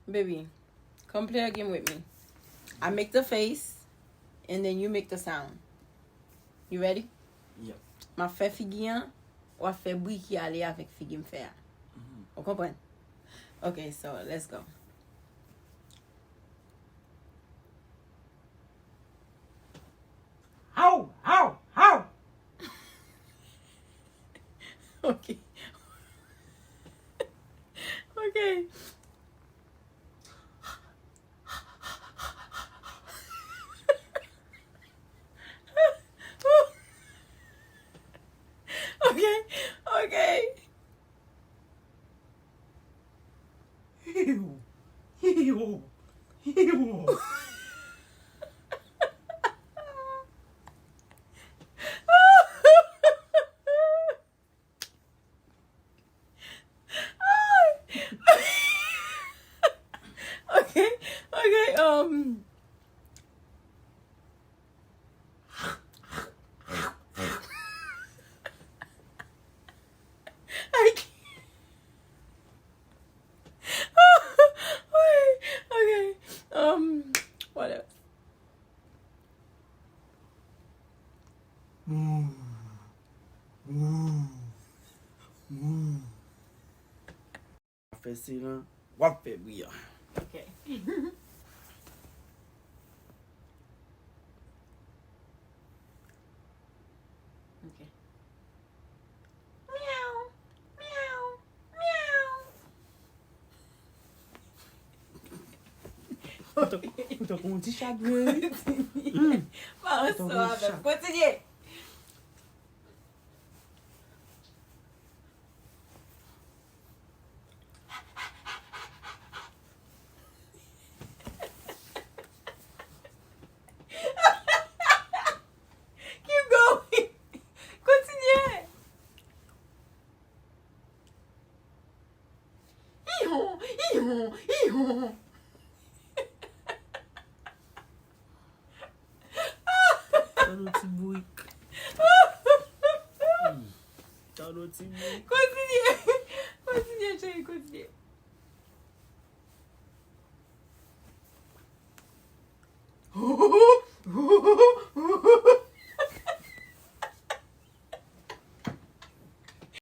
Baby, come play a game with me. I make the face, and then you make the sound. You ready? Yep. Ma fè figi an, ou fè bwi ki ale avèk figi m fè a. Ou kompren? Okay, so let's go. How? Okay. Okay. Okay. Ew. Okay. I can't. Okay. What else? Fè si lan, wap fè bwi ya. Okay. Okay. Meow. Ou te kon ti chagre. Vamos suave. Continue. Keep going. Continue. Ihon. Tado ti bwik. Continue, chérie, continue.